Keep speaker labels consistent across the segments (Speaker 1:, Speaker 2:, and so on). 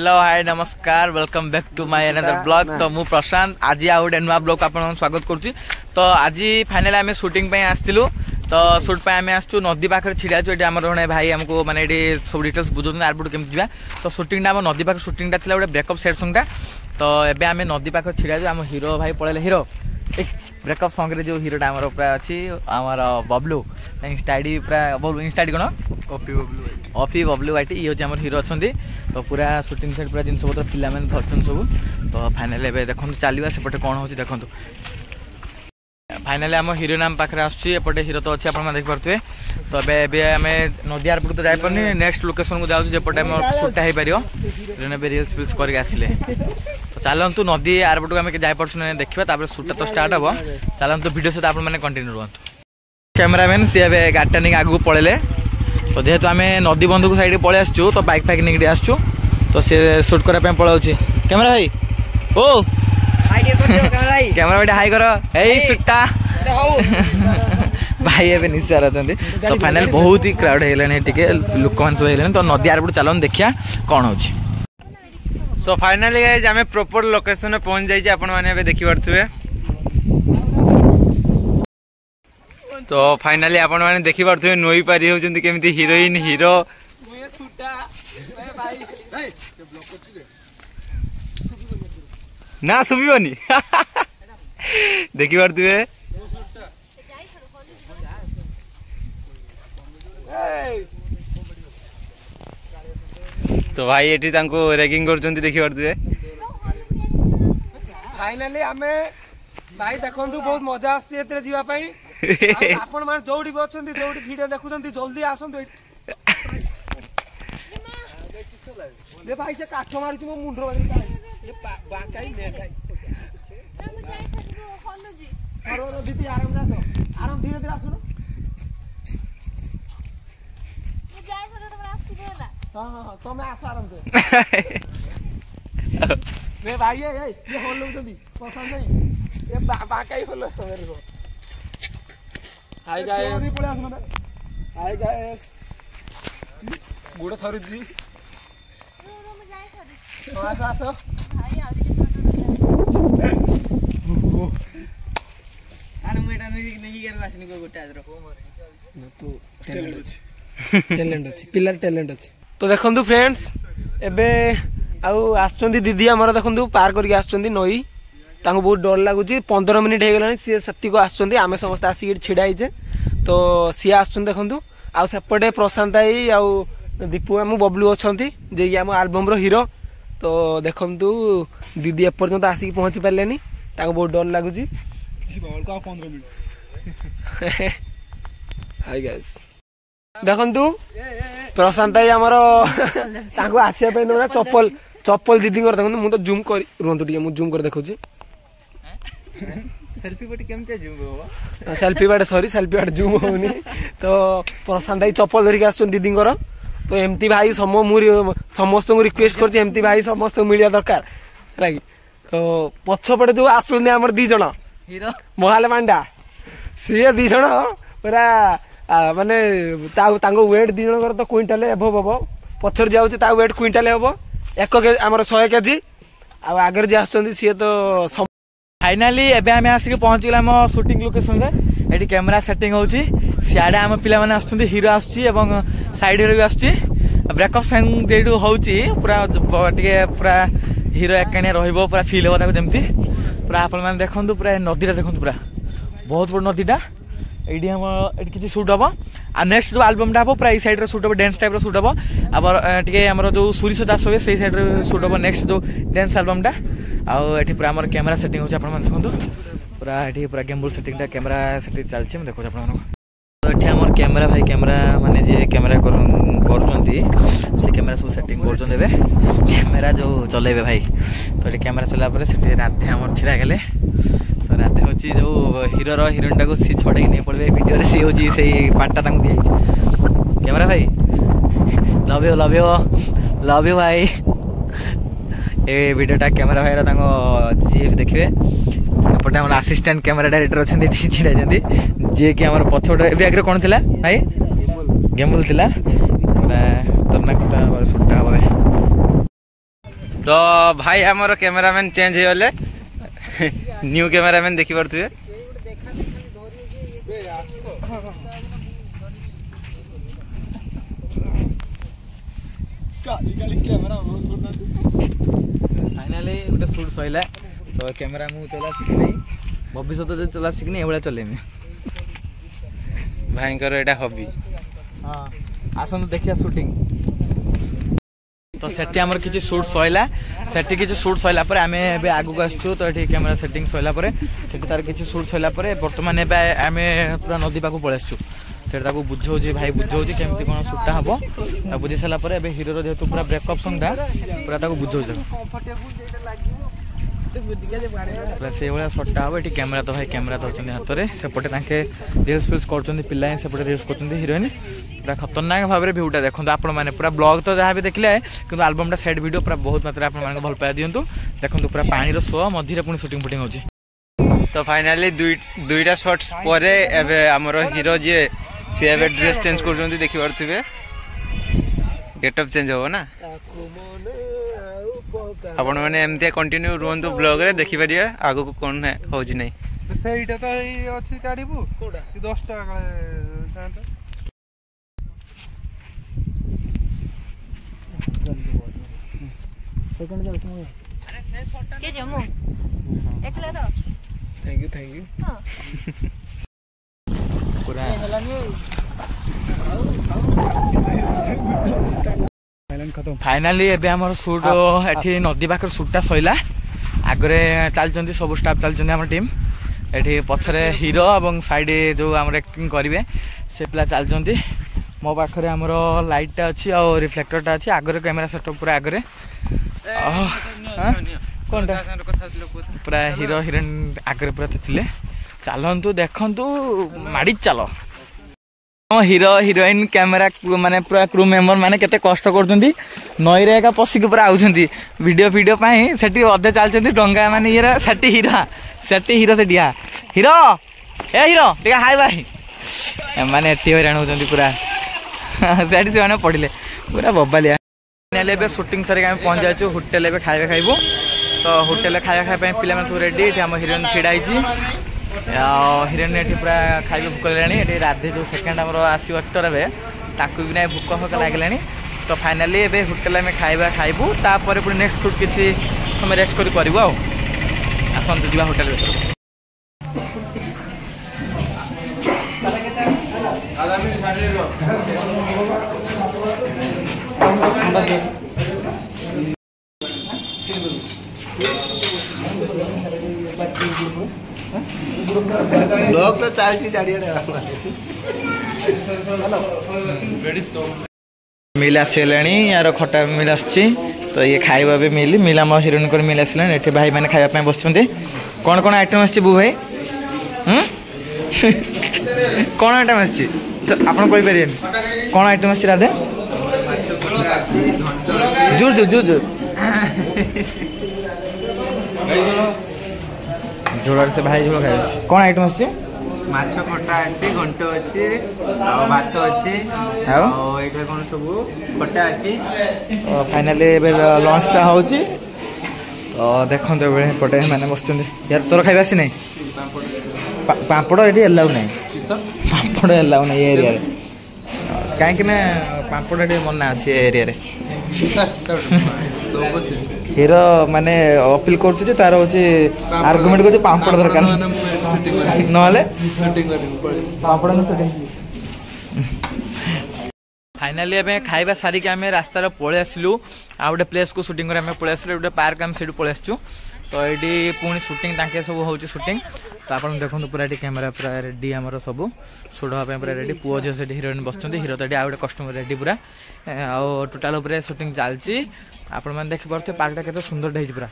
Speaker 1: Hello hi नमस्कार welcome back to my another blog. तो मु प्रशांत आज आउ गोटे नुआ ब्लॉग आपन स्वागत करुच्ची। तो आज फाइनली आम शूटिंग पे आसलु। तो शूट पे आम आसु नदी पाखे छिड़ा ये जड़े भाई आमको मैंने ये सब डिटेल्स बुझे आरपट केमी जा। तो शूटिंग आम नदी पाखे शूटिंग था गोटे ब्रेकअप सेट सॉन्ग तो एबे आम नदी पाखे छिड़ा आम हिरो भाई पड़े हिरो ब्रेकअप सॉन्ग रे जो हीरोटा आमर पूरा अच्छी आमर बबलू इंस्टा आईडी पूरा इंस्टा आईडी कौन ऑफी बबलू आईटी ये हूँ आम हीरो अच्छा। तो पूरा शूटिंग सेट पूरा जिनस पत्र पिला मैंने धरछन सब। तो फाइनाली एबे देखो चलवा सेपटे कौन हो देखो। फाइनाली आम हीरो नाम पाखे आसपटे हीरो तो अच्छे आप देखिपे। तो एबे आम नदी आरपट तो जापरनी नेक्स्ट लोकेशन को जाऊँ जेपटे आम शूटा हो पार रिल्स फिल्स करके आसिले। तो चलतु नदी आरपट को आम जापे देखा शूटा तो स्टार्ट हम। चलतु वीडियो सहित आपने कंटिन्यू रुहतु। कैमेरामैन सी ए गाड़ी नहीं आगू पड़े। तो जेहेतु आम नदी बंध को साइड पलि आसचु तो बाइक फाइक नहीं आसचु तो सी सुट करने पलाऊँ। कैमेरा भाई ओ कैमेरा भाई हाई कर सुटा भाई ए निश्चय अच्छे। तो फाइनाल बहुत ही क्राउड है लोक मान सब। तो नदी आरपट चलो देखिया कौन हो।
Speaker 2: सो फाइनाली आम प्रॉपर लोकेशन पहुंच जाइए आपण मैंने देखी पारे। तो फाइनाली आपण मैंने देखी पारे नई पारी होती केमी हिरोइन हीरो ना शुभनी देखी पारे। तो भाई एठी तांको रैगिंग करचंती देखि पारथुवे।
Speaker 3: फाइनली आमे भाई देखंतु बहुत मजा आछी एतरे जीवा पई। आपण माने जोडी बचंती जोडी वीडियो देखुचंती जल्दी आसंतु। ले भाई से काठ मारिछु मो मुंडरो बाकी ये बाकाई ने खाई हम जाई सकबो खलजी अरे दीदी आराम जासो आराम धीरे धीरे आसुनो ये जाई सकबो तो आसी गेला। हां तो मैं आस आराम से मैं भाई ये होल लोगदी पसंद नहीं ये बाकाई होल मेरे को। हाय गाइस हाय गाइस गुड़ थरुजी आसो आसो भाई आने मेटा नहीं कर आसनी को गोटे आदर तो टैलेंट अछि पिलर टैलेंट अछि। तो देखंतु फ्रेंड्स एबे आउ आछंती दीदी हमर देखंतु पार करके आछंती नई तांको बहुत डर लागुची। 15 मिनिट हे गलानी सी सत्ती को आछंती आमे समस्त आसी छिड़ा हिचे। तो सी आछंती देखंतु आ सेपटे प्रशांत आई आ दीपू आम बबलू अछंती जे आम एल्बम रो हीरो। तो देखंतु दीदी एपर्यंत आसिक पहुंची पारलेनी ताको बहुत डर लागुची। 15 मिनिट हाय गाइस देखंतु प्रशांत आई हमर ताको आसिया पे न चप्पल चप्पल दीदी कर देखंतु मु तो जूम कर रुंतु टिके मु जूम कर देखौची।
Speaker 2: सेल्फी बट केमते जूम होबो
Speaker 3: selfie but sorry selfie but zoom होनी। तो प्रशांत आई चप्पल धरिक आछन दीदी कर। तो एमती भाई समस्त को रिक्वेस्ट करछि एमती भाई समस्त मिलिया दरकार लागी। तो पछपटे जो आसुन हमर दी जण हीरो मोहाल मांडा सी दी जण पूरा माने तांको वेट दी जण कर तो क्विंटल एभव हबो पछर जाउछि ता वेट क्विंटल हबो 1 केजी हमर 100 केजी आ आगर जे आछंती सी तो।
Speaker 1: फाइनाली एबे आम आसिक पहुँच गला आम शूटिंग लोकेशन रे एटी कैमरा सेटिंग होची सियाडे आम पिला माने आछुंती हीरो आछी एवं साइड हीरो भी आछी ब्रेकअप सॉन्ग जेडू होची पूरा टिके पूरा हीरो एकाने रहइबो पूरा फील होता जेमती पूरा आपन माने देखंतु पूरा नदीटा देखंतु पूरा बहुत बड़ नदीटा एडी हम एटी किछि शूट हबो। आ नेक्स्ट जो एल्बम टा हबो पूरा ई साइड रे शूट हबो डांस टाइप रो शूट हबो। अब टिके हमर जो सुरिस चाष होय सेही साइड रे शूट हबो नेक्स्ट जो डांस एल्बम टा। आ एटी पूरा हमर कैमरा सेटिंग होची आपन माने देखंतु पूरा एटी पूरा गिम्बल सेटिंग टा कैमरा सेटिंग चलछि हम देखो आपन माने। तो एटी हमर कैमरा भाई कैमरा माने जे कैमरा करूचंती से कैमरा सब सेटिंग करचन देबे कैमरा जो चलेबे भाई। तो एटी कैमरा चला पर सेटी राधे हमर छिड़ा गेले। तो राधे होची जो हीरो रो हीरोइन टा को सी छोड़े नहीं पड़बे वीडियो रे सी होची सेही पार्ट टा तांको दिया हिच। कैमरा भाई लव यू भाई। ए वीडियोटा कैमरा भाई तांको जीएफ देखिए एपटे हमर असिस्टेंट कैमरा डायरेक्टर अछंती छिड़ा जंती जे कि हमर पछोटे ए बैग रे कोन थिला भाई गेमल थिला पूरा तन्ना कता सुट्टा हबे।
Speaker 2: तो भाई आमर कैमरामैन चेंज हो गले न्यू कैमरामैन देखि पारथुए
Speaker 1: फाइनाली गोटे सुट सैला तो कैमेरा मु चला शिखी नहीं भविष्य जो चला शिखनी एभलिया चलेमी
Speaker 2: भाईंकर एटा हॉबी
Speaker 1: हाँ आसନ୍ତୁ देखिया शूटिंग तो सेठी आमर किछि शूट सैला सेठी किछि शूट सैला परे आमे एबे आगु आछछु तो एठी कैमरा सेटिंग सैला परे सेठी तार किछि शूट सैला परे वर्तमान एबे आमे पूरा नदी पाकु पळेछछु सेटा ताकू बुझौछि भाई बुझौछि केमति कोन शूटटा हबो ता बुझि सला परे एबे हीरो रो जेतु पूरा ब्रेकअप सॉन्ग ता पूरा ताकू बुझौछि पूरा से वाला शॉटटा हबो एठी कैमरा तो भाई कैमरा तो छन हाथ रे सेपटे ताके रील्स फिल्स करछन्ती पिल्ला सेपटे रील्स करछन्ती हीरोइन पूरा खतरनाक भाव रे व्यूटा देखंतु आपण माने पूरा ब्लॉग तो जहा भी देखले किंतु एल्बमटा साइड वीडियो पूरा बहुत मात्रा आपण माने भल पाया दियंतु देखंतु पूरा पानी रो शो मधी रे पुनी शूटिंग फुटिंग होछि
Speaker 2: तो फाइनली दुईटा शॉट्स परे एबे हमरो हीरो जे से एबे ड्रेस चेंज करछन्ती देखि पारथिबे गेटअप चेंज हो ना आपण माने एमते कंटिन्यू रोंतु ब्लॉग रे देखि परिया आगो को कोन है होजी नै
Speaker 4: सेइटा तो ई अछि काढिबु 10 टा कांटा
Speaker 5: के जमु एकला तो
Speaker 3: थैंक यू
Speaker 5: हां
Speaker 1: पूरा फाइनाली एबे हमर शूट एठी नदी पाकर शूटटा सैला आगरे चलचंती सब स्टाफ चलचंती हमर टीम एठी पछरे हीरो एवं साइड जो हमर एक्टिंग करिवे से पिला चलचंती मो पाखरे हमर लाइटटा अछि और रिफ्लेक्टरटा अछि आगरे कैमरा सेटअप पूरा आगरे कोनटा पूरा हीरो हिरोइन आगरे पूरा थिले चलंतु देखंतु माडी चलो हीरो हिरोइन कैमेरा माने पूरा क्रू मेंबर माने केते कष्ट करछंती नई रे एका पसिक पूरा आउछंती वीडियो पाई सेठी अधे चलछंती डंगा माने ये सेठी हीरो से डिया हीरो ए हीरो टिका हाय बाय माने एटी हैरान होछंती पूरा सेठी से माने पडिले पूरा बब्बालिया फाइनली बे शूटिंग सरे हम पहुंच जाछु होटल बे खाइबे खाइबो तो होटल खाइबा खाइ पिला मन सब रेडी हम हिरोइन छिडाइची हिरोइन एठी पूरा खाइबे भूख लागलानी एठी राधे जो सेकंड हमर आसी एक्टर बे ताकू भी नै भूख भूख लागलानी तो फाइनली एबे होटल में खाइबा खाइबू तापर पुनी नेक्स्ट शूट किसी समय रेस्ट करी करबो आ आसंतु जिबा होटल भीतर
Speaker 4: ब्लॉग तो चलती चारिया
Speaker 1: मिल आसलानी यार खटा मिल आसची तो ये खाइबा भी मिली मिला मो हिरोइन को मिल आसलानी एठी भाई माने खाइबा पय बसछन्ते कोन कोन आइटम आसची बु भाई कोन आइटम आसची तो आपण कोइ परियन कोन आइटम आसची राधे जुर जुर जुर जुर जोड़ से भाई जोड़ खाए कौन आइटम अछि
Speaker 2: माछ खटा अछि घंटो अछि आ भात अछि आ एटा कोन सब खटा अछि
Speaker 1: फाइनली लंच ता होछि तो देखंते बेले पटे माने बसचंदी यार तोर खाइबा आसी नै पापड़ एडी एलाउ नै पापड़ एलाउ नै एरिया रे काहे कि ना पापड़ एडी मना अछि एरिया रे हीरो माने अपील करछि जे तार होछि आर्गुमेंट करछि पापड़ दरकार नहले पापड़ न शूटिंग फाइनली एबे खाइबा सारी के हमें रास्ता रे पळे आसिलु आ गोटे प्लेस को शूटिंग करे हमें पळे आसिलु गोटे पार्क हम सेडु पळे आछू तो एडी पुनी शूटिंग ताके सब होछि शूटिंग तो आपण देखंतु पूरा एडी कैमरा पूरा रेडी हमर सब शूट होबा पूरा रेडी पुओ जे से हिरोइन बसचंदी हीरो तो एडी आ गोटे कस्टमर रेडी पूरा आ टोटल ऊपर शूटिंग चालची आपण माने देखि परथे पार्कटा केते सुंदर ढैछि पूरा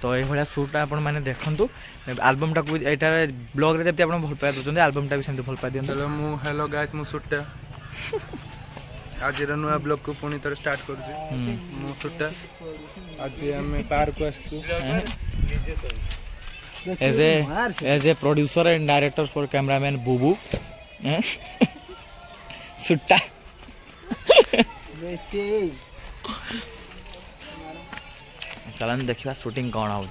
Speaker 1: तो ए भलिया शूट आपण माने देखंतु एल्बम टा को एटा ब्लॉग रे जति आपण भल पाय दउचंदी एल्बम टा भी सेंति भल पाय दियन
Speaker 4: चलो मु हेलो गाइस मु शूट आज नुआ ब्लॉग को पुणी तर स्टार्ट कर मो शूट आज हम पार्क को आछू
Speaker 1: as a producer and director for cameraman बुबू सुट्टा चलन देखा सुटिंग कौन हो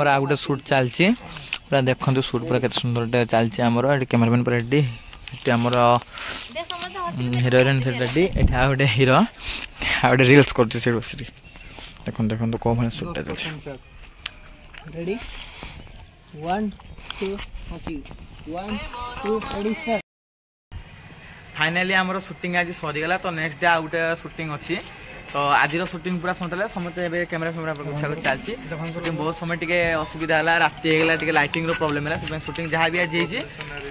Speaker 1: आ गोटे सुट चलती पूरा देखते सुट पूरा केते सुंदर चलती आमर कैमरामैन पूरा रेडी आमर हिरोइन से रेडी एठी आ गोटे हीरो आ गोटे रील्स करछ से बसरी देखो को भाई सुट चलछ
Speaker 3: रेडी 1 2 1 2 रेडी स्टार्ट
Speaker 1: फाइनाली आमर शूटिंग आज सरीगला तो नेक्स्ट डे आ गोटे शूटिंग अच्छी तो आज शूटिंग पूरा सतला समस्त कैमेरा फैमेरा गुच्छा चलती शूटिंग बहुत समय टे असुविधा है राति होगा लाइटिंग प्रोब्लेम है शूटिंग जहाँ भी आज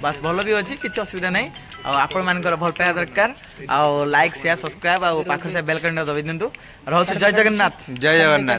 Speaker 1: बस भल भी अच्छी किसी असुविधा ना आपण मान भल पाइबा दरकार लाइक शेयर सब्सक्राइब पाखे बेल घंटा दबाई दिंतु रोज जय जगन्नाथ।
Speaker 2: जय जगन्नाथ।